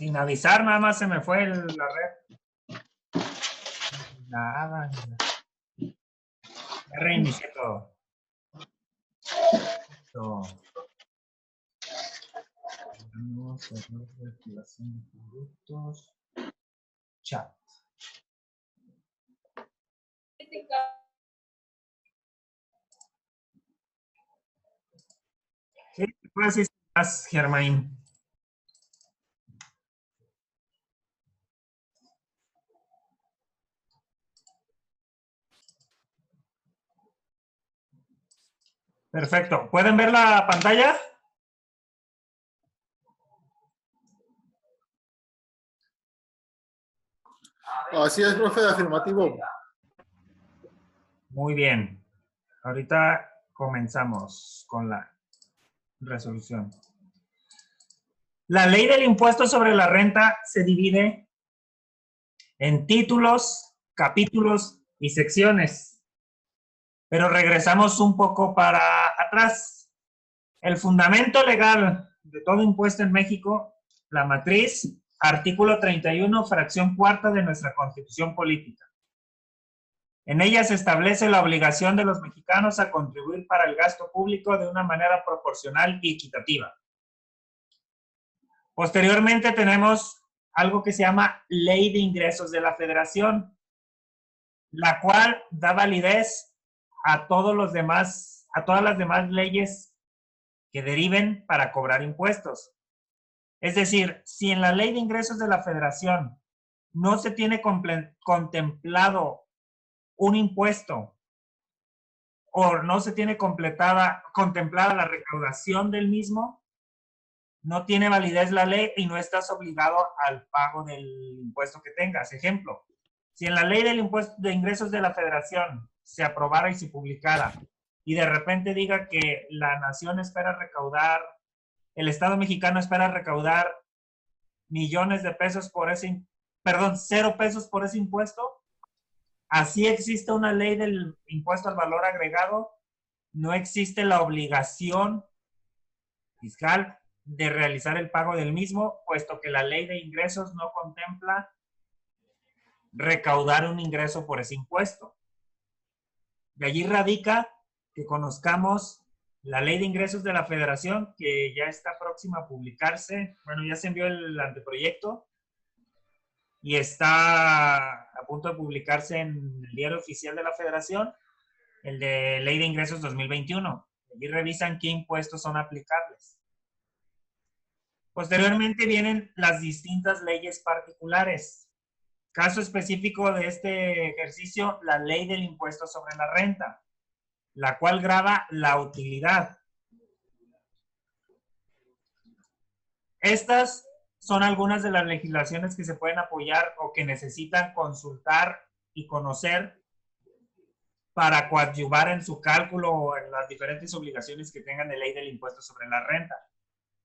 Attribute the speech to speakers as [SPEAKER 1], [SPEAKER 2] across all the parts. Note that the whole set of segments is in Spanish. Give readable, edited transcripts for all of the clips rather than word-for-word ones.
[SPEAKER 1] Sin avisar, nada más se me fue la red. Nada. Ya reinicié todo. Vamos a ver reactivación de productos. Chat. Sí, pues sí estás, Germain. Perfecto. ¿Pueden ver la pantalla?
[SPEAKER 2] Así es, profe, afirmativo.
[SPEAKER 1] Muy bien. Ahorita comenzamos con la resolución. La ley del impuesto sobre la renta se divide en títulos, capítulos y secciones. Pero regresamos un poco para atrás. El fundamento legal de todo impuesto en México, la matriz, artículo 31, fracción cuarta de nuestra Constitución Política. En ella se establece la obligación de los mexicanos a contribuir para el gasto público de una manera proporcional y equitativa. Posteriormente tenemos algo que se llama Ley de Ingresos de la Federación, la cual da validez a todas las demás leyes que deriven para cobrar impuestos. Es decir, si en la Ley de Ingresos de la Federación no se tiene contemplado un impuesto o no se tiene contemplada la recaudación del mismo, no tiene validez la ley y no estás obligado al pago del impuesto que tengas. Ejemplo, si en la ley del impuesto de ingresos de la Federación se aprobara y se publicara y de repente diga que la nación espera recaudar, el Estado mexicano espera recaudar millones de pesos por ese, perdón, 0 pesos por ese impuesto, así existe una ley del impuesto al valor agregado, no existe la obligación fiscal de realizar el pago del mismo, puesto que la ley de ingresos no contempla recaudar un ingreso por ese impuesto. De allí radica que conozcamos la Ley de Ingresos de la Federación, que ya está próxima a publicarse. Bueno, ya se envió el anteproyecto y está a punto de publicarse en el Diario Oficial de la Federación, el de Ley de Ingresos 2021. Allí revisan qué impuestos son aplicables. Posteriormente vienen las distintas leyes particulares. Caso específico de este ejercicio, la Ley del Impuesto sobre la Renta, la cual grava la utilidad. Estas son algunas de las legislaciones que se pueden apoyar o que necesitan consultar y conocer para coadyuvar en su cálculo o en las diferentes obligaciones que tengan de ley del impuesto sobre la renta.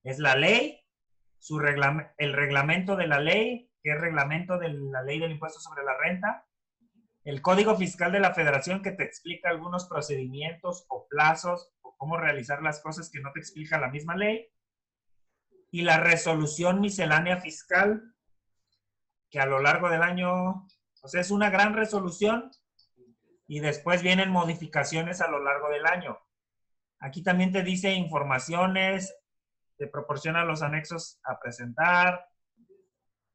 [SPEAKER 1] Es la ley, el reglamento de la ley, que es reglamento de la ley del impuesto sobre la renta, el Código Fiscal de la Federación, que te explica algunos procedimientos o plazos o cómo realizar las cosas que no te explica la misma ley, y la resolución miscelánea fiscal, que a lo largo del año, o sea, es una gran resolución y después vienen modificaciones a lo largo del año. Aquí también te dice informaciones, te proporciona los anexos a presentar,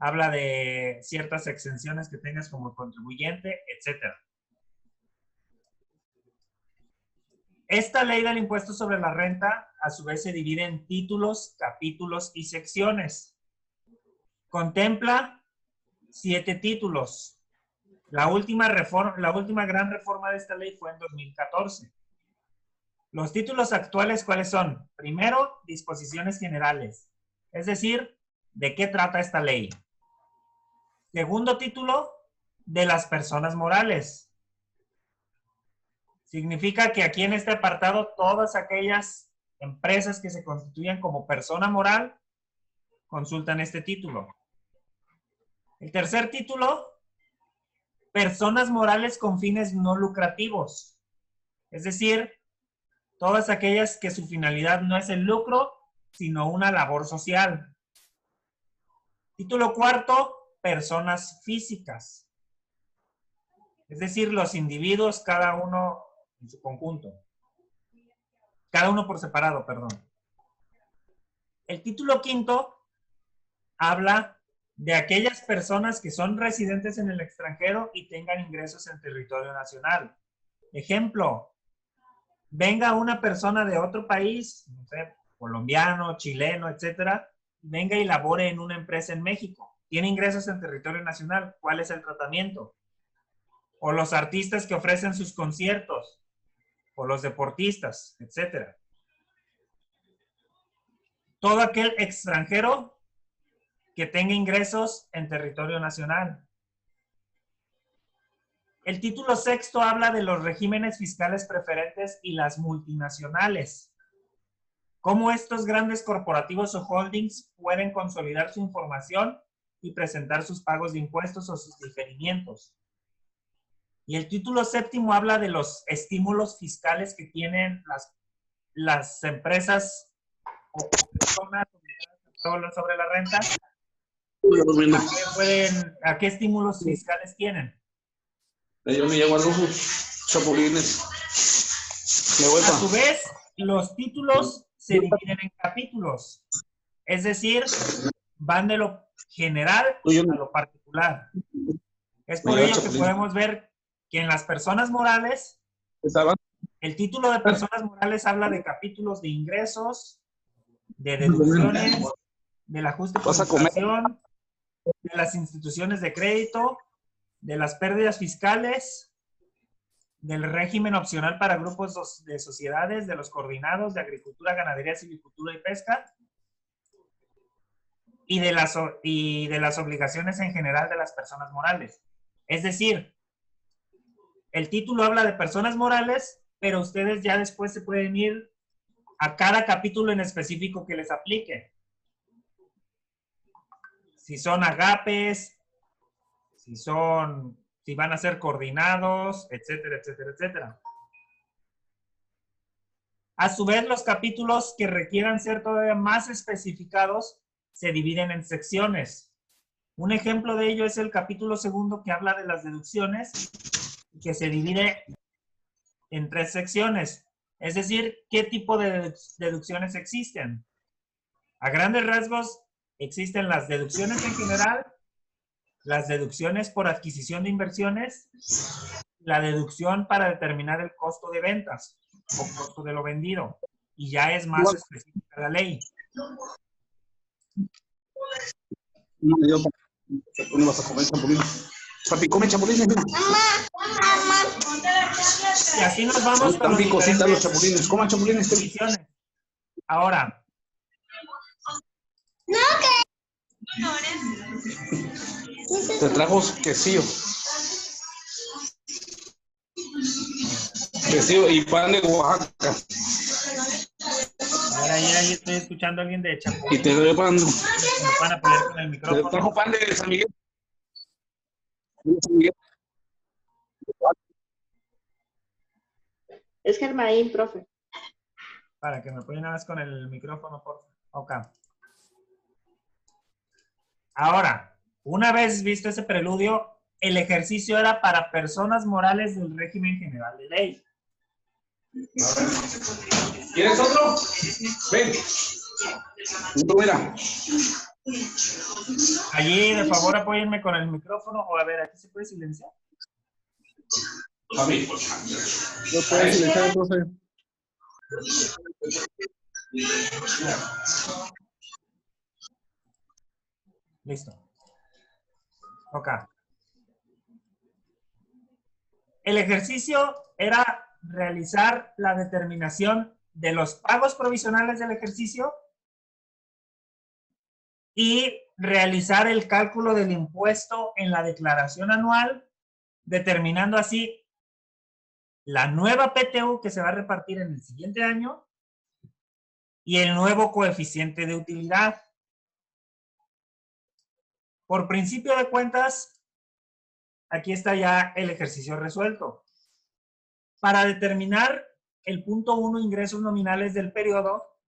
[SPEAKER 1] habla de ciertas exenciones que tengas como contribuyente, etc. Esta ley del impuesto sobre la renta, a su vez, se divide en títulos, capítulos y secciones. Contempla 7 títulos. La última gran reforma de esta ley fue en 2014. Los títulos actuales, ¿cuáles son? Primero, disposiciones generales. Es decir, ¿de qué trata esta ley? Segundo título, de las personas morales. Significa que aquí en este apartado todas aquellas empresas que se constituyan como persona moral consultan este título. El tercer título, personas morales con fines no lucrativos. Es decir, todas aquellas que su finalidad no es el lucro, sino una labor social. Título cuarto, personas físicas. Es decir, los individuos, cada uno en su conjunto. Cada uno por separado, perdón. El título quinto habla de aquellas personas que son residentes en el extranjero y tengan ingresos en territorio nacional. Ejemplo, venga una persona de otro país, no sé, colombiano, chileno, etcétera, venga y labore en una empresa en México. Tiene ingresos en territorio nacional. ¿Cuál es el tratamiento? O los artistas que ofrecen sus conciertos, o los deportistas, etcétera. Todo aquel extranjero que tenga ingresos en territorio nacional. El título sexto habla de los regímenes fiscales preferentes y las multinacionales. Cómo estos grandes corporativos o holdings pueden consolidar su información y presentar sus pagos de impuestos o sus diferimientos. Y el título séptimo habla de los estímulos fiscales que tienen las empresas o personas sobre la renta. ¿A qué estímulos fiscales tienen?
[SPEAKER 3] Yo me llevo a los chapulines.
[SPEAKER 1] A su vez, los títulos se dividen en capítulos. Es decir, van de lo general a lo particular. Es por ello que podemos ver que en las personas morales, el título de personas morales habla de capítulos de ingresos, de deducciones, del ajuste por inflación, de las instituciones de crédito, de las pérdidas fiscales, del régimen opcional para grupos de sociedades, de los coordinados de agricultura, ganadería, silvicultura y pesca, y de las obligaciones en general de las personas morales. Es decir, el título habla de personas morales, pero ustedes ya después se pueden ir a cada capítulo en específico que les aplique. Si son agapes, si van a ser coordinados, etcétera, etcétera, etcétera. A su vez, los capítulos que requieran ser todavía más especificados se dividen en secciones. Un ejemplo de ello es el capítulo segundo, que habla de las deducciones, que se divide en 3 secciones. Es decir, ¿qué tipo de deducciones existen? A grandes rasgos, existen las deducciones en general, las deducciones por adquisición de inversiones, la deducción para determinar el costo de ventas o costo de lo vendido. Y ya es más específica la ley.
[SPEAKER 3] ¿Dónde vas a comer chapulines? Papi, come chapulines, mira.
[SPEAKER 1] Y así nos vamos con
[SPEAKER 3] los chapulines. Coman chapulines.
[SPEAKER 1] Ahora.
[SPEAKER 3] Te trajo quesillo. Quesillo y pan de Oaxaca.
[SPEAKER 1] Ahí estoy escuchando a alguien de Chapulín.
[SPEAKER 3] Y te doy pan.
[SPEAKER 1] Me van a poner con el micrófono.
[SPEAKER 3] Te trajo pan de San Miguel.
[SPEAKER 4] Es Germaín, profe.
[SPEAKER 1] Para que me apoyen una vez con el micrófono, por favor. Ok. Ahora, una vez visto ese preludio, el ejercicio era para personas morales del régimen general de ley.
[SPEAKER 3] ¿Quieres otro? Ven. Mira.
[SPEAKER 1] Allí, de favor, apóyenme con el micrófono. O a ver, ¿aquí se puede silenciar?
[SPEAKER 3] A mí.
[SPEAKER 2] No puede silenciar, profe.
[SPEAKER 1] Listo. Ok. El ejercicio era realizar la determinación de los pagos provisionales del ejercicio y realizar el cálculo del impuesto en la declaración anual, determinando así la nueva PTU que se va a repartir en el siguiente año y el nuevo coeficiente de utilidad. Por principio de cuentas, aquí está ya el ejercicio resuelto. Para determinar el punto 1, ingresos nominales del periodo,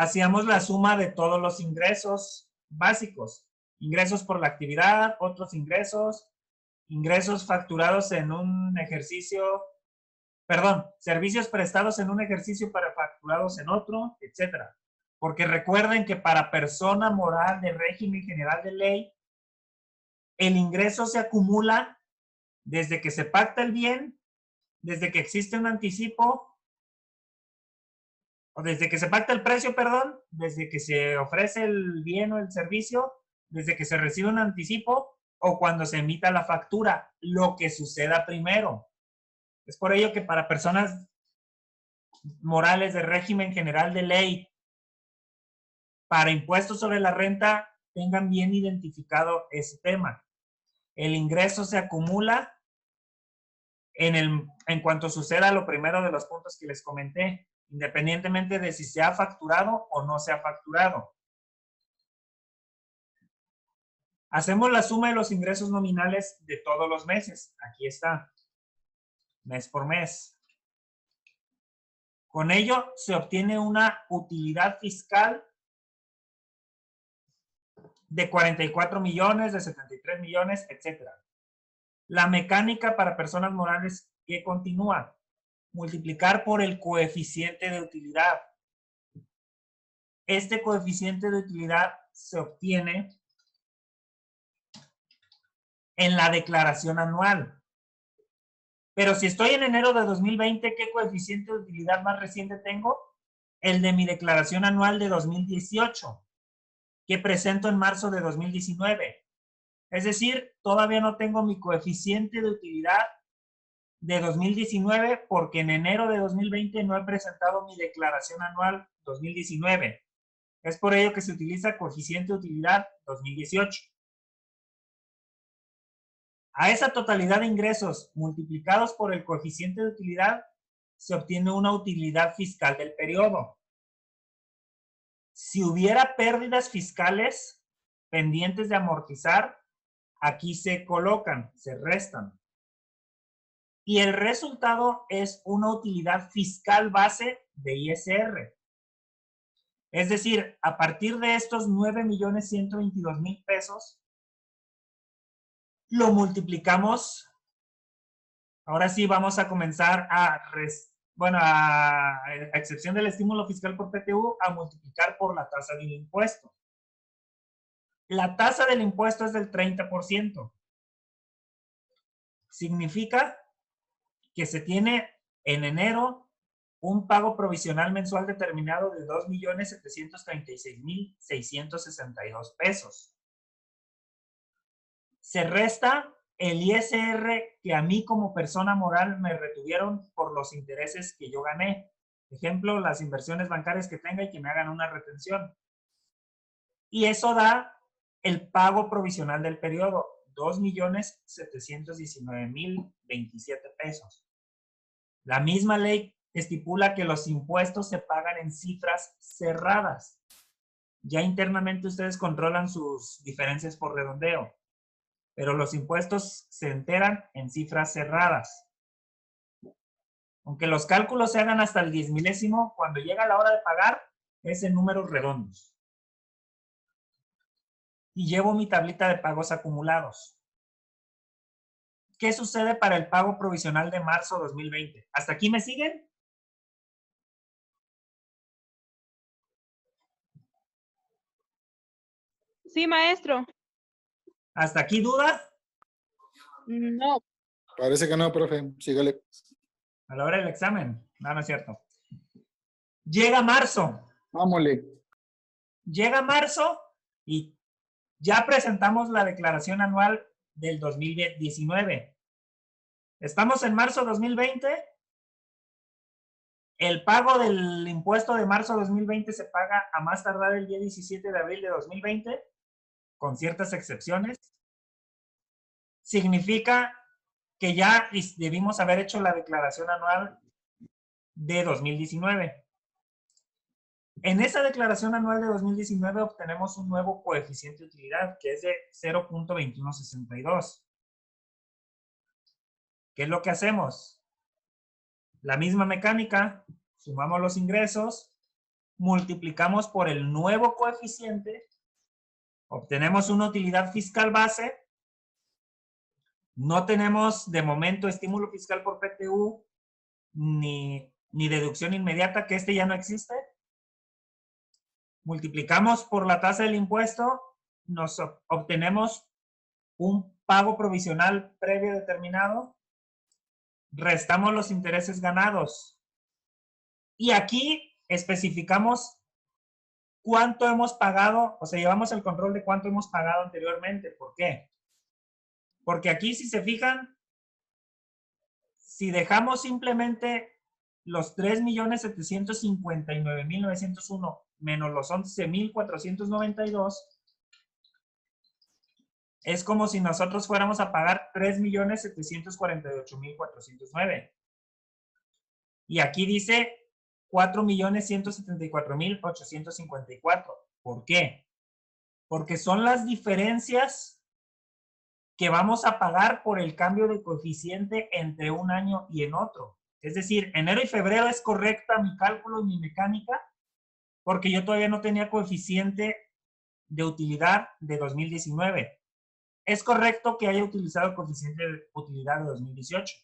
[SPEAKER 1] hacíamos la suma de todos los ingresos básicos. Ingresos por la actividad, otros ingresos, ingresos facturados en un ejercicio, perdón, servicios prestados en un ejercicio para facturados en otro, etcétera. Porque recuerden que para persona moral de régimen general de ley, el ingreso se acumula desde que se pacta el bien, desde que existe un anticipo, o desde que se pacta el precio, perdón, desde que se ofrece el bien o el servicio, desde que se recibe un anticipo o cuando se emita la factura, lo que suceda primero. Es por ello que para personas morales de régimen general de ley, para impuestos sobre la renta, tengan bien identificado ese tema. El ingreso se acumula en cuanto suceda lo primero de los puntos que les comenté, independientemente de si se ha facturado o no se ha facturado. Hacemos la suma de los ingresos nominales de todos los meses. Aquí está, mes por mes. Con ello se obtiene una utilidad fiscal de 44 millones, de 73 millones, etc. La mecánica para personas morales que continúa. Multiplicar por el coeficiente de utilidad. Este coeficiente de utilidad se obtiene en la declaración anual. Pero si estoy en enero de 2020, ¿qué coeficiente de utilidad más reciente tengo? El de mi declaración anual de 2018, que presento en marzo de 2019. Es decir, todavía no tengo mi coeficiente de utilidad de 2019 porque en enero de 2020 no he presentado mi declaración anual 2019. Es por ello que se utiliza coeficiente de utilidad 2018. A esa totalidad de ingresos multiplicados por el coeficiente de utilidad se obtiene una utilidad fiscal del periodo. Si hubiera pérdidas fiscales pendientes de amortizar, aquí se colocan, se restan. Y el resultado es una utilidad fiscal base de ISR. Es decir, a partir de estos 9,122,000 pesos, lo multiplicamos. Ahora sí vamos a comenzar a excepción del estímulo fiscal por PTU, a multiplicar por la tasa del impuesto. La tasa del impuesto es del 30%. Significa que se tiene en enero un pago provisional mensual determinado de 2,736,662 pesos. Se resta el ISR que a mí como persona moral me retuvieron por los intereses que yo gané. Ejemplo, las inversiones bancarias que tenga y que me hagan una retención. Y eso da el pago provisional del periodo, 2,719,027 pesos. La misma ley estipula que los impuestos se pagan en cifras cerradas. Ya internamente ustedes controlan sus diferencias por redondeo, pero los impuestos se enteran en cifras cerradas. Aunque los cálculos se hagan hasta el 10 milésimo, cuando llega la hora de pagar, es en números redondos. Y llevo mi tablita de pagos acumulados. ¿Qué sucede para el pago provisional de marzo 2020? ¿Hasta aquí me siguen?
[SPEAKER 4] Sí, maestro.
[SPEAKER 1] ¿Hasta aquí duda?
[SPEAKER 4] No.
[SPEAKER 2] Parece que no, profe. Sígale.
[SPEAKER 1] A la hora del examen. No, no es cierto. Llega marzo.
[SPEAKER 2] Vámonos.
[SPEAKER 1] Llega marzo y ya presentamos la declaración anual del 2019. Estamos en marzo 2020. El pago del impuesto de marzo 2020 se paga a más tardar el día 17 de abril de 2020, con ciertas excepciones. Significa que ya debimos haber hecho la declaración anual de 2019. En esa declaración anual de 2019 obtenemos un nuevo coeficiente de utilidad que es de 0.2162. ¿Qué es lo que hacemos? La misma mecánica, sumamos los ingresos, multiplicamos por el nuevo coeficiente, obtenemos una utilidad fiscal base, no tenemos de momento estímulo fiscal por PTU, ni deducción inmediata, que este ya no existe. Multiplicamos por la tasa del impuesto, nos obtenemos un pago provisional previo determinado, restamos los intereses ganados. Y aquí especificamos cuánto hemos pagado, o sea, llevamos el control de cuánto hemos pagado anteriormente. ¿Por qué? Porque aquí, si se fijan, si dejamos simplemente los 3.759.901 menos los 11.492, es como si nosotros fuéramos a pagar 3.748.409. Y aquí dice 4.174.854. ¿Por qué? Porque son las diferencias que vamos a pagar por el cambio de coeficiente entre un año y en otro. Es decir, enero y febrero es correcta mi cálculo y mi mecánica, porque yo todavía no tenía coeficiente de utilidad de 2019. Es correcto que haya utilizado el coeficiente de utilidad de 2018.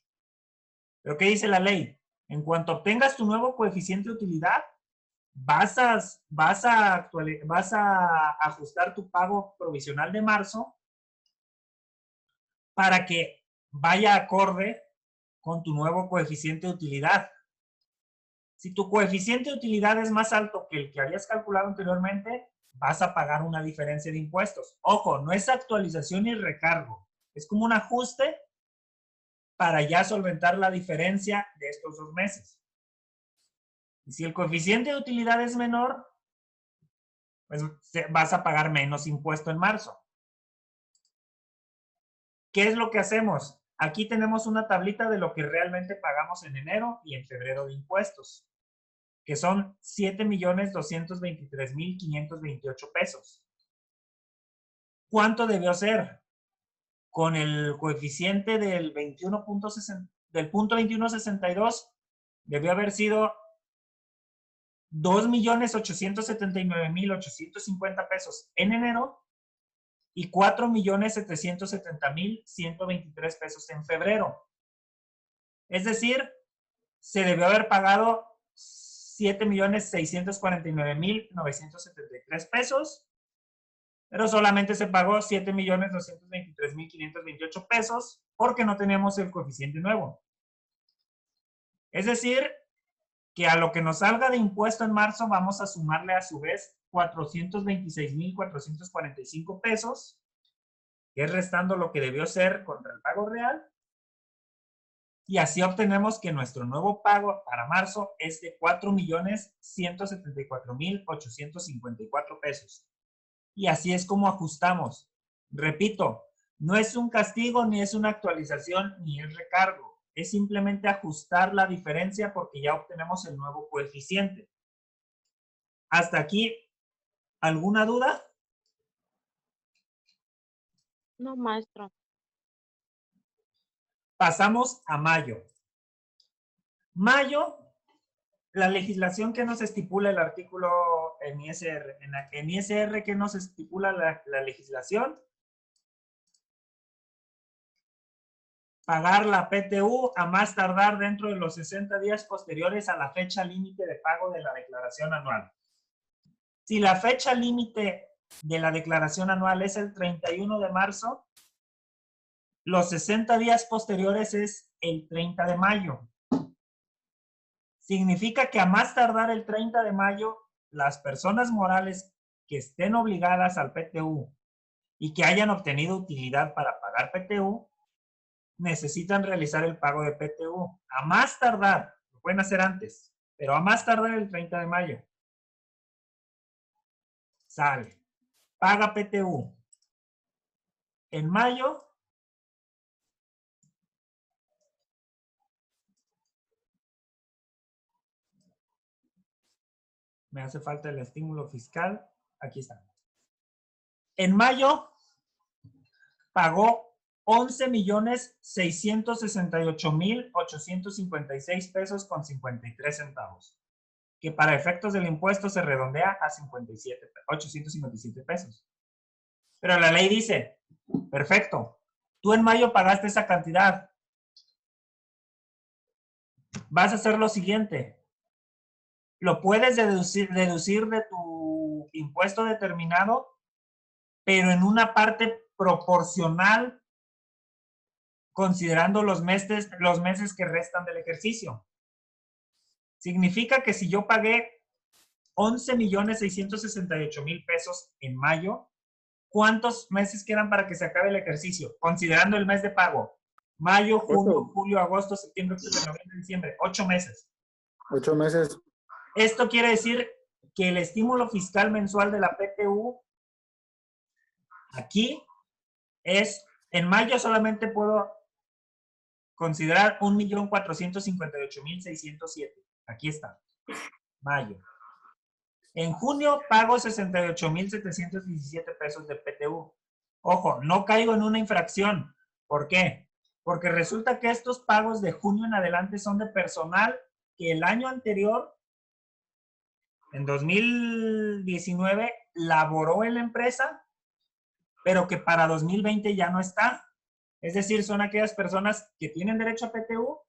[SPEAKER 1] ¿Pero qué dice la ley? En cuanto obtengas tu nuevo coeficiente de utilidad, vas a ajustar tu pago provisional de marzo para que vaya acorde con tu nuevo coeficiente de utilidad. Si tu coeficiente de utilidad es más alto que el que habías calculado anteriormente, vas a pagar una diferencia de impuestos. Ojo, no es actualización ni recargo. Es como un ajuste para ya solventar la diferencia de estos 2 meses. Y si el coeficiente de utilidad es menor, pues vas a pagar menos impuesto en marzo. ¿Qué es lo que hacemos? Aquí tenemos una tablita de lo que realmente pagamos en enero y en febrero de impuestos, que son 7.223.528 pesos. ¿Cuánto debió ser? Con el coeficiente del 21.62, debió haber sido 2.879.850 pesos en enero y 4.770.123 pesos en febrero. Es decir, se debió haber pagado 7.649.973 pesos, pero solamente se pagó 7.223.528 pesos porque no tenemos el coeficiente nuevo. Es decir, que a lo que nos salga de impuesto en marzo vamos a sumarle a su vez 426.445 pesos, que es restando lo que debió ser contra el pago real. Y así obtenemos que nuestro nuevo pago para marzo es de 4.174.854 pesos. Y así es como ajustamos. Repito, no es un castigo, ni es una actualización, ni es recargo. Es simplemente ajustar la diferencia porque ya obtenemos el nuevo coeficiente. Hasta aquí, ¿alguna duda?
[SPEAKER 4] No, maestro.
[SPEAKER 1] Pasamos a mayo. Mayo, la legislación que nos estipula el artículo en ISR. En ISR, ¿qué nos estipula la legislación? Pagar la PTU a más tardar dentro de los 60 días posteriores a la fecha límite de pago de la declaración anual. Si la fecha límite de la declaración anual es el 31 de marzo, los 60 días posteriores es el 30 de mayo. Significa que a más tardar el 30 de mayo, las personas morales que estén obligadas al PTU y que hayan obtenido utilidad para pagar PTU, necesitan realizar el pago de PTU. A más tardar, lo pueden hacer antes, pero a más tardar el 30 de mayo. Sale. Paga PTU. En mayo, me hace falta el estímulo fiscal. Aquí está. En mayo, pagó 11.668.856 pesos con 53 centavos. que para efectos del impuesto se redondea a 857 pesos. Pero la ley dice, perfecto, tú en mayo pagaste esa cantidad. Vas a hacer lo siguiente. Lo puedes deducir de tu impuesto determinado, pero en una parte proporcional, considerando los meses que restan del ejercicio. Significa que si yo pagué 11,668,000 pesos en mayo, ¿cuántos meses quedan para que se acabe el ejercicio? Considerando el mes de pago. Mayo, junio, julio, agosto, septiembre, octubre, noviembre, diciembre. 8 meses.
[SPEAKER 2] 8 meses.
[SPEAKER 1] Esto quiere decir que el estímulo fiscal mensual de la PTU aquí es, en mayo solamente puedo considerar 1,458,607. Aquí está. Mayo. En junio pago 68,717 pesos de PTU. Ojo, no caigo en una infracción. ¿Por qué? Porque resulta que estos pagos de junio en adelante son de personal que el año anterior, en 2019, laboró en la empresa, pero que para 2020 ya no está. Es decir, son aquellas personas que tienen derecho a PTU,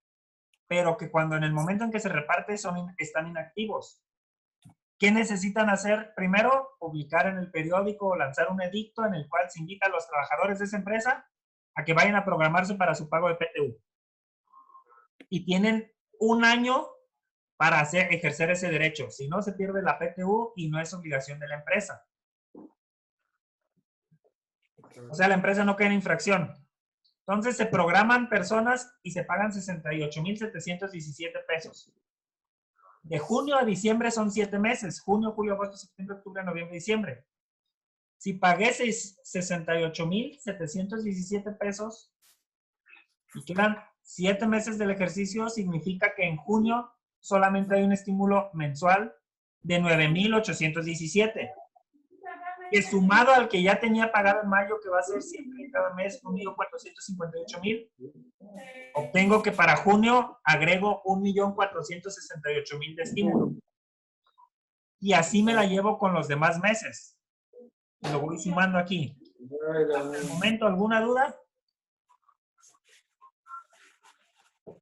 [SPEAKER 1] pero que cuando en el momento en que se reparte están inactivos. ¿Qué necesitan hacer? Primero, publicar en el periódico o lanzar un edicto en el cual se invita a los trabajadores de esa empresa a que vayan a programarse para su pago de PTU. Y tienen un año para ejercer ese derecho. Si no, se pierde la PTU y no es obligación de la empresa. O sea, la empresa no queda en infracción. Entonces, se programan personas y se pagan 68,717 pesos. De junio a diciembre son 7 meses. Junio, julio, agosto, septiembre, octubre, noviembre, diciembre. Si pagué 68,717 pesos y quedan 7 meses del ejercicio, significa que en junio solamente hay un estímulo mensual de 9,817. Que sumado al que ya tenía pagado en mayo, que va a ser siempre cada mes 1,458,000, obtengo que para junio agrego 1,468,000 de estímulo. Y así me la llevo con los demás meses. Y lo voy sumando aquí. ¿Hasta el momento alguna duda?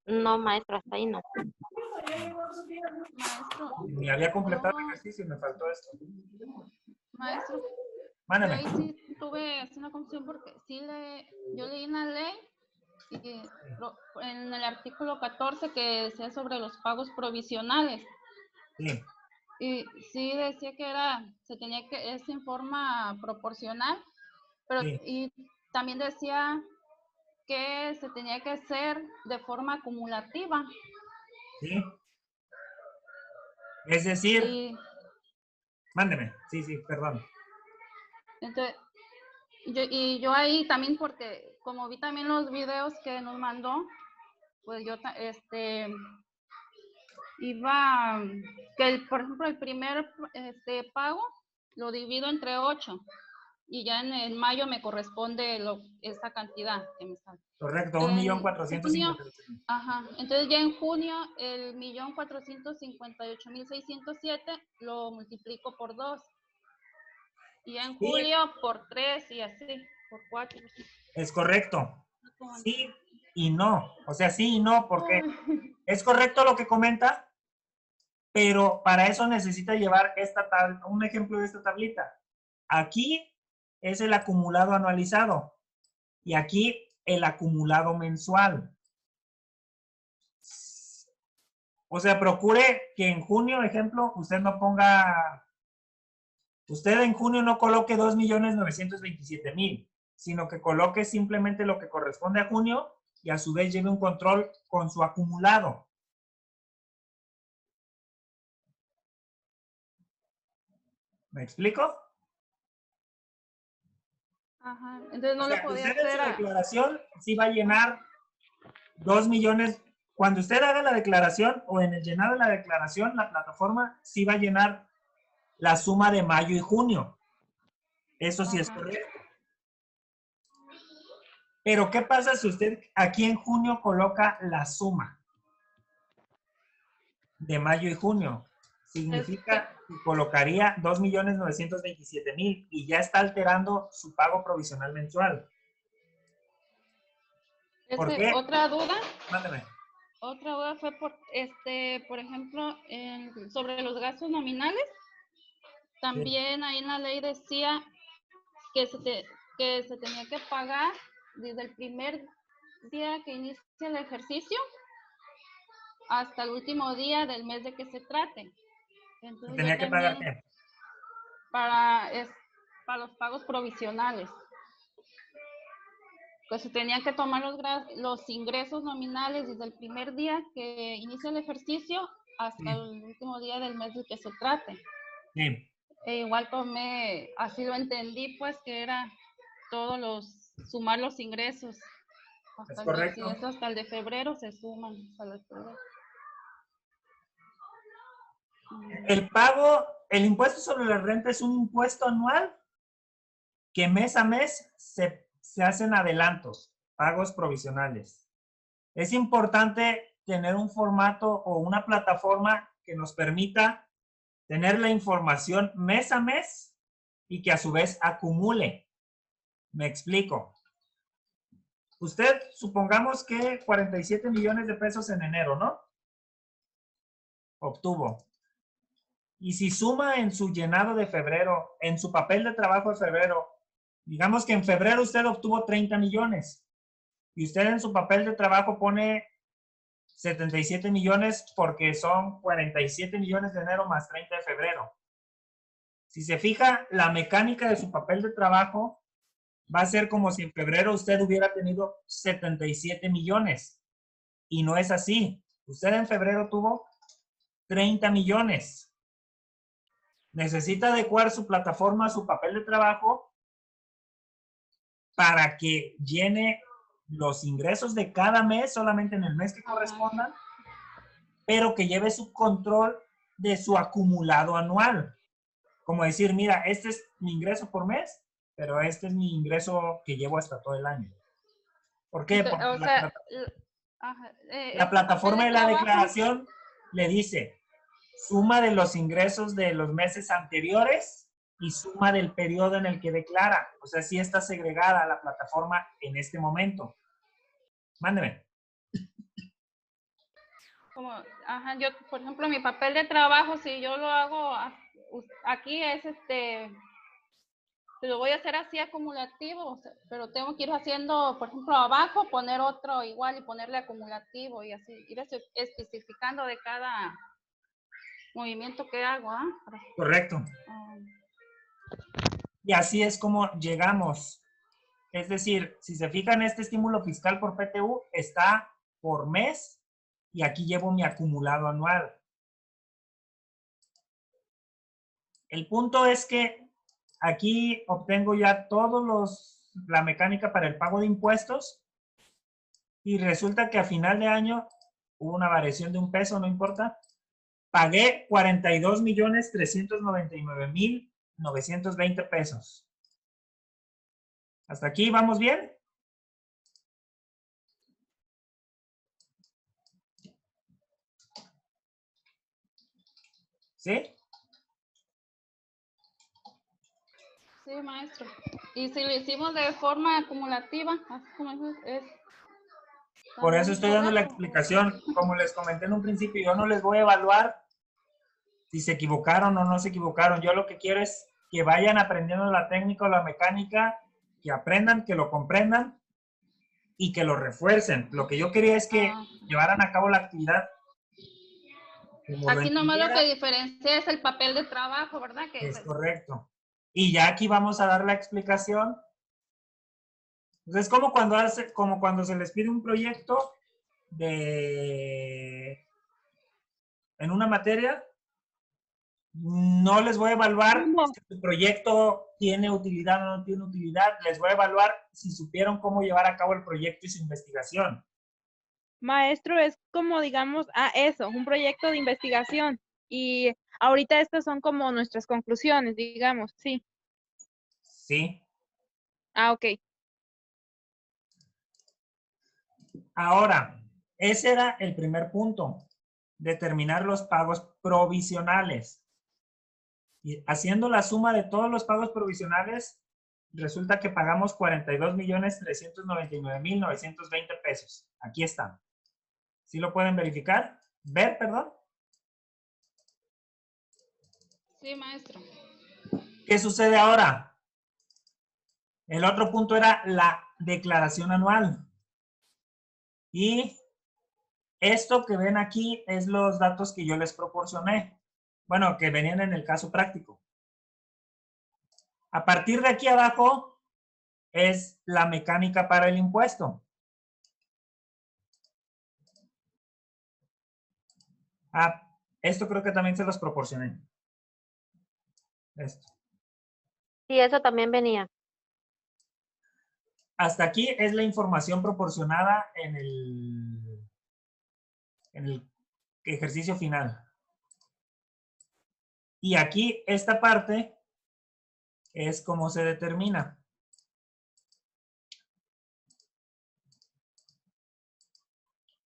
[SPEAKER 4] No, maestro, hasta ahí no.
[SPEAKER 5] Maestro,
[SPEAKER 1] Ni había completado el ejercicio y me faltó esto.
[SPEAKER 5] maestro, yo
[SPEAKER 1] Mándame.
[SPEAKER 5] ahí sí tuve así una confusión porque yo leí una ley y en el artículo 14 que decía sobre los pagos provisionales.
[SPEAKER 1] Sí.
[SPEAKER 5] Y sí decía que es en forma proporcional, pero
[SPEAKER 1] Sí.
[SPEAKER 5] y también decía que se tenía que hacer de forma acumulativa.
[SPEAKER 1] ¿Sí? Es decir,
[SPEAKER 5] Y
[SPEAKER 1] mándeme. Sí, sí, perdón.
[SPEAKER 5] entonces, yo ahí también, porque como vi también los videos que nos mandó, pues yo iba, por ejemplo, el primer pago lo divido entre 8 y ya en el mayo me corresponde esa cantidad que me sale.
[SPEAKER 1] Correcto,
[SPEAKER 5] En
[SPEAKER 1] 1,458,000.
[SPEAKER 5] Ajá, entonces ya en junio el 1,458,607 lo multiplico por 2 y ya en
[SPEAKER 1] Sí,
[SPEAKER 5] julio por 3 y así, por 4.
[SPEAKER 1] es correcto. Sí y no. O sea, sí y no, porque es correcto lo que comenta, pero para eso necesita llevar un ejemplo de esta tablita. Aquí es el acumulado anualizado y aquí el acumulado mensual. O sea, procure que en junio, ejemplo, usted en junio no coloque 2,927,000, sino que coloque simplemente lo que corresponde a junio y a su vez lleve un control con su acumulado. ¿Me explico?
[SPEAKER 5] Ajá, entonces no
[SPEAKER 1] O
[SPEAKER 5] le
[SPEAKER 1] sea,
[SPEAKER 5] podía
[SPEAKER 1] usted en
[SPEAKER 5] hacer
[SPEAKER 1] su declaración sí va a llenar 2 millones. Cuando usted haga la declaración o en el llenado de la declaración, la plataforma sí va a llenar la suma de mayo y junio. Eso sí es correcto. Pero ¿qué pasa si usted aquí en junio coloca la suma de mayo y junio? significa que colocaría 2.927.000 y ya está alterando su pago provisional mensual. ¿Por qué?
[SPEAKER 5] Otra duda.
[SPEAKER 1] Mándame.
[SPEAKER 5] Otra duda fue por ejemplo, sobre los gastos nominales. También ahí en la ley decía que se tenía que pagar desde el primer día que inicia el ejercicio hasta el último día del mes de que se trate. Entonces,
[SPEAKER 1] ¿Tenía que pagar qué?
[SPEAKER 5] para los pagos provisionales. Pues se tenían que tomar los ingresos nominales desde el primer día que inicia el ejercicio hasta el último día del mes de que se trate.
[SPEAKER 1] Sí.
[SPEAKER 5] Igual así lo entendí, pues que era sumar los ingresos.
[SPEAKER 1] Es correcto.
[SPEAKER 5] Si es hasta el de febrero, se suman hasta el de febrero.
[SPEAKER 1] El impuesto sobre la renta es un impuesto anual que mes a mes se hacen adelantos, pagos provisionales. Es importante tener un formato o una plataforma que nos permita tener la información mes a mes y que a su vez acumule. Me explico. Usted, supongamos que 47 millones de pesos en enero, ¿no? Obtuvo. Y si suma en su llenado de febrero, en su papel de trabajo de febrero, digamos que en febrero usted obtuvo 30 millones y usted en su papel de trabajo pone 77 millones porque son 47 millones de enero más 30 de febrero. Si se fija, la mecánica de su papel de trabajo va a ser como si en febrero usted hubiera tenido 77 millones. Y no es así. Usted en febrero tuvo 30 millones. Necesita adecuar su plataforma a su papel de trabajo para que llene los ingresos de cada mes solamente en el mes que correspondan, pero que lleve su control de su acumulado anual. Como decir, mira, este es mi ingreso por mes, pero este es mi ingreso que llevo hasta todo el año. ¿Por qué? Porque la plataforma de la declaración le dice suma de los ingresos de los meses anteriores y suma del periodo en el que declara. O sea, sí está segregada la plataforma en este momento. Mándeme.
[SPEAKER 5] Yo, por ejemplo, mi papel de trabajo, si yo lo hago aquí es lo voy a hacer así acumulativo, o sea, pero tengo que ir haciendo, por ejemplo, abajo, poner otro igual y ponerle acumulativo y así, ir especificando de cada movimiento que hago.
[SPEAKER 1] Correcto. Y así es como llegamos. Es decir, si se fijan, este estímulo fiscal por PTU está por mes y aquí llevo mi acumulado anual. El punto es que aquí obtengo ya la mecánica para el pago de impuestos y resulta que a final de año hubo una variación de $1, no importa. Pagué 42.399.920 pesos. ¿Hasta aquí vamos bien? ¿Sí?
[SPEAKER 5] Sí, maestro. Y si lo hicimos de forma acumulativa, así como es.
[SPEAKER 1] Por eso estoy dando la explicación. Como les comenté en un principio, yo no les voy a evaluar si se equivocaron o no se equivocaron. Yo lo que quiero es que vayan aprendiendo la técnica o la mecánica, que aprendan, que lo comprendan y que lo refuercen. Lo que yo quería es que llevaran a cabo la actividad.
[SPEAKER 5] Aquí nomás lo que diferencia es el papel de trabajo, ¿verdad?
[SPEAKER 1] Es correcto. Y ya aquí vamos a dar la explicación. Entonces, como cuando se les pide un proyecto en una materia, no les voy a evaluar si el proyecto tiene utilidad o no tiene utilidad. Les voy a evaluar si supieron cómo llevar a cabo el proyecto y su investigación.
[SPEAKER 6] Maestro, es como, digamos, eso, un proyecto de investigación. Y ahorita estas son como nuestras conclusiones, digamos, sí.
[SPEAKER 1] Sí.
[SPEAKER 6] Ok.
[SPEAKER 1] Ahora, ese era el primer punto. determinar los pagos provisionales. Y haciendo la suma de todos los pagos provisionales, resulta que pagamos 42.399.920 pesos. Aquí están. ¿Sí lo pueden verificar? ¿Ver, perdón?
[SPEAKER 5] Sí, maestro.
[SPEAKER 1] ¿Qué sucede ahora? El otro punto era la declaración anual. Y esto que ven aquí es los datos que yo les proporcioné. Bueno, que venían en el caso práctico. A partir de aquí abajo es la mecánica para el impuesto. Esto creo que también se los proporcioné. Esto.
[SPEAKER 4] Sí, eso también venía.
[SPEAKER 1] Hasta aquí es la información proporcionada en el ejercicio final. Y aquí esta parte es cómo se determina.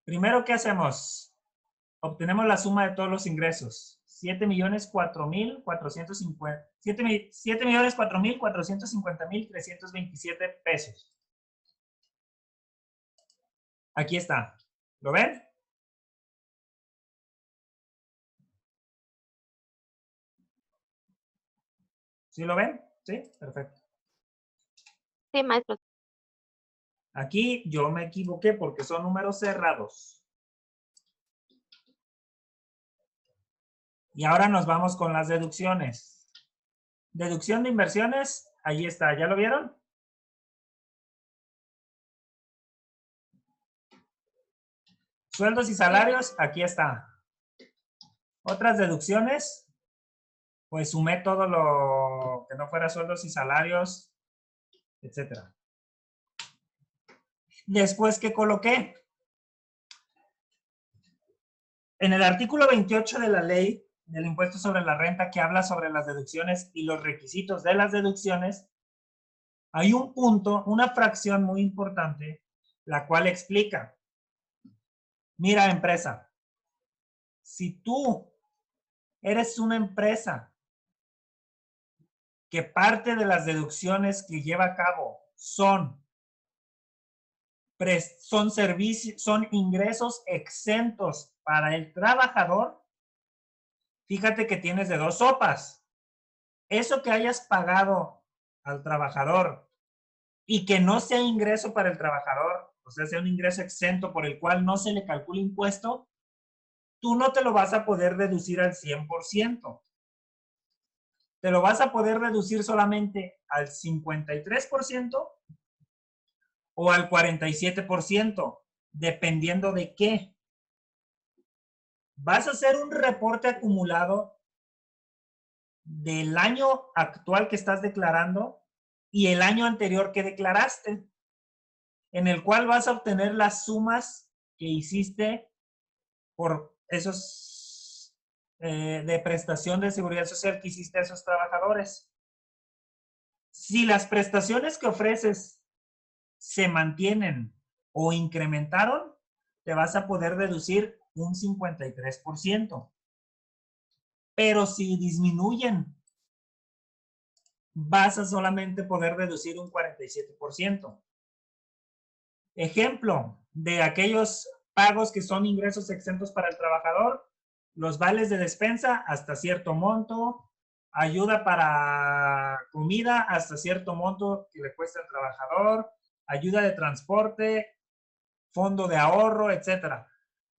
[SPEAKER 1] Primero, ¿qué hacemos? Obtenemos la suma de todos los ingresos. 7.004.450.327 pesos. Aquí está. ¿Lo ven? ¿Sí lo ven? Sí, perfecto.
[SPEAKER 4] Sí, maestro.
[SPEAKER 1] Aquí yo me equivoqué porque son números cerrados. Y ahora nos vamos con las deducciones. Deducción de inversiones, ahí está, ¿ya lo vieron? Sueldos y salarios, aquí está. Otras deducciones, pues sumé todo lo que no fuera sueldos y salarios, etcétera. Después, ¿qué coloqué? En el artículo 28 de la ley del impuesto sobre la renta que habla sobre las deducciones y los requisitos de las deducciones, hay un punto, una fracción muy importante, la cual explica, mira empresa, si tú eres una empresa que parte de las deducciones que lleva a cabo son servicios, son ingresos exentos para el trabajador, fíjate que tienes de dos sopas. Eso que hayas pagado al trabajador y que no sea ingreso para el trabajador, o sea un ingreso exento por el cual no se le calcula impuesto, tú no te lo vas a poder deducir al 100%. Te lo vas a poder reducir solamente al 53% o al 47%, dependiendo de qué. Vas a hacer un reporte acumulado del año actual que estás declarando y el año anterior que declaraste, en el cual vas a obtener las sumas que hiciste por esos de prestación de seguridad social que hiciste a esos trabajadores. Si las prestaciones que ofreces se mantienen o incrementaron, te vas a poder deducir un 53%. Pero si disminuyen, vas a solamente poder deducir un 47%. Ejemplo de aquellos pagos que son ingresos exentos para el trabajador, los vales de despensa hasta cierto monto, ayuda para comida hasta cierto monto que le cuesta al trabajador, ayuda de transporte, fondo de ahorro, etcétera.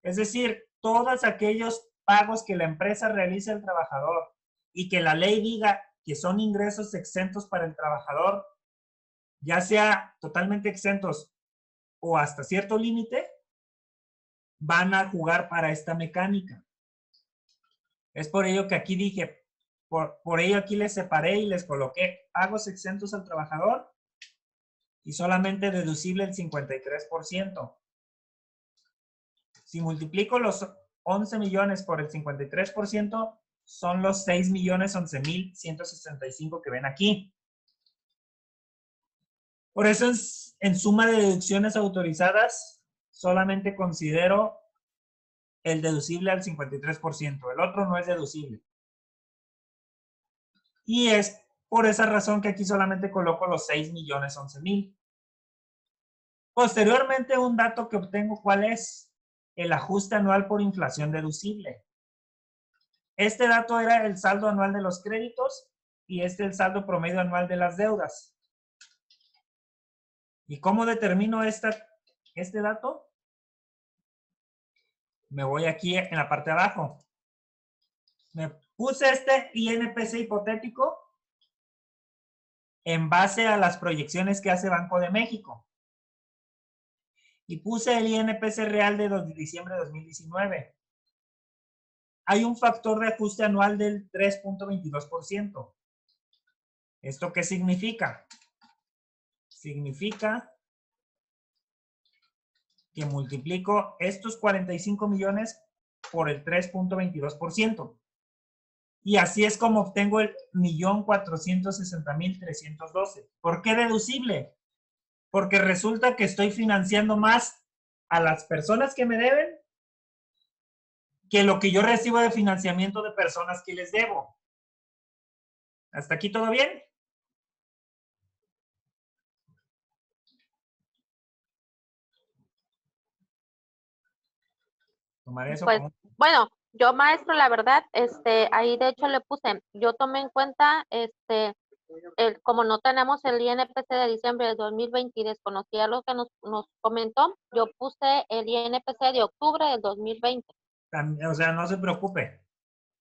[SPEAKER 1] Es decir, todos aquellos pagos que la empresa realiza al trabajador y que la ley diga que son ingresos exentos para el trabajador, ya sea totalmente exentos o hasta cierto límite, van a jugar para esta mecánica. Es por ello que aquí dije, por ello aquí les separé y les coloqué pagos exentos al trabajador y solamente deducible el 53%. Si multiplico los 11 millones por el 53%, son los 6.011.165 que ven aquí. Por eso en suma de deducciones autorizadas, solamente considero el deducible al 53%. El otro no es deducible. Y es por esa razón que aquí solamente coloco los 6.011.000. Posteriormente, un dato que obtengo, ¿cuál es? El ajuste anual por inflación deducible. Este dato era el saldo anual de los créditos y este el saldo promedio anual de las deudas. ¿Y cómo determino este dato? Me voy aquí en la parte de abajo. Me puse este INPC hipotético en base a las proyecciones que hace Banco de México. Y puse el INPC real de diciembre de 2019. Hay un factor de ajuste anual del 3.22%. ¿Esto qué significa? Significa que multiplico estos 45 millones por el 3.22%. Y así es como obtengo el 1.460.312. ¿Por qué deducible? Porque resulta que estoy financiando más a las personas que me deben que lo que yo recibo de financiamiento de personas que les debo. ¿Hasta aquí todo bien? Tomaré eso
[SPEAKER 4] Pues,
[SPEAKER 1] como...
[SPEAKER 4] bueno, yo maestro, la verdad, ahí de hecho le puse, yo tomé en cuenta, como no tenemos el INPC de diciembre de 2020 y desconocía lo que nos comentó, yo puse el INPC de octubre del 2020.
[SPEAKER 1] O sea, no se preocupe.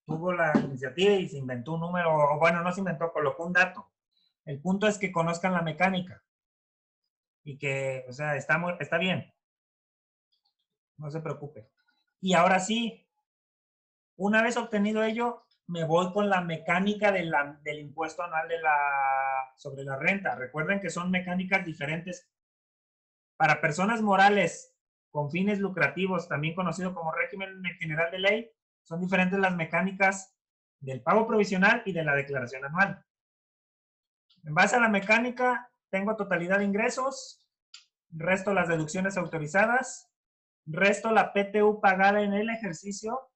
[SPEAKER 1] Tuvo la iniciativa y se inventó un número, o bueno, no se inventó, colocó un dato. El punto es que conozcan la mecánica. Y que, o sea, está bien. No se preocupe. Y ahora sí, una vez obtenido ello, me voy con la mecánica del impuesto anual sobre la renta. Recuerden que son mecánicas diferentes. Para personas morales con fines lucrativos, también conocido como régimen general de ley, son diferentes las mecánicas del pago provisional y de la declaración anual. En base a la mecánica, tengo totalidad de ingresos, resto las deducciones autorizadas, resto la PTU pagada en el ejercicio,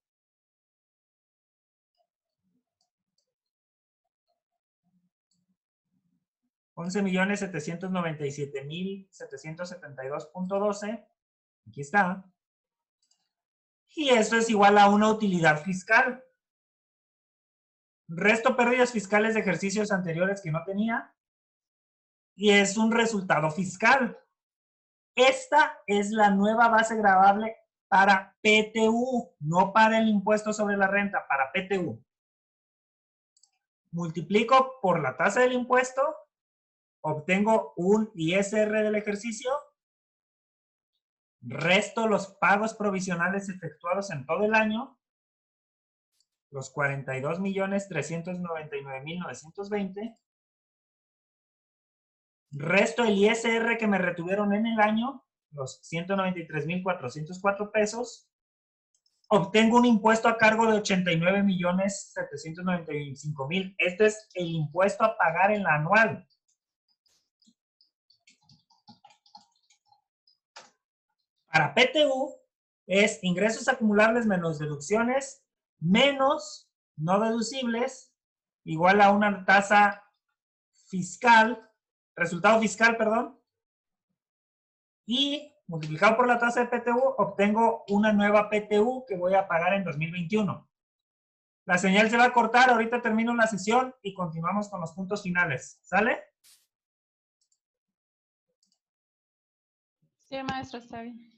[SPEAKER 1] $11.797.772.12. Aquí está. Y eso es igual a una utilidad fiscal. Resto pérdidas fiscales de ejercicios anteriores que no tenía. Y es un resultado fiscal. Esta es la nueva base gravable para PTU, no para el impuesto sobre la renta, para PTU. Multiplico por la tasa del impuesto, obtengo un ISR del ejercicio, resto los pagos provisionales efectuados en todo el año, los 42.399.920, resto el ISR que me retuvieron en el año, los 193.404 pesos, obtengo un impuesto a cargo de 89.795.000. Este es el impuesto a pagar en la anual. Para PTU es ingresos acumulables menos deducciones, menos no deducibles, igual a una tasa fiscal, resultado fiscal, perdón, y multiplicado por la tasa de PTU, obtengo una nueva PTU que voy a pagar en 2021. La señal se va a cortar, ahorita termino la sesión y continuamos con los puntos finales. ¿Sale?
[SPEAKER 5] Sí, maestro, está bien.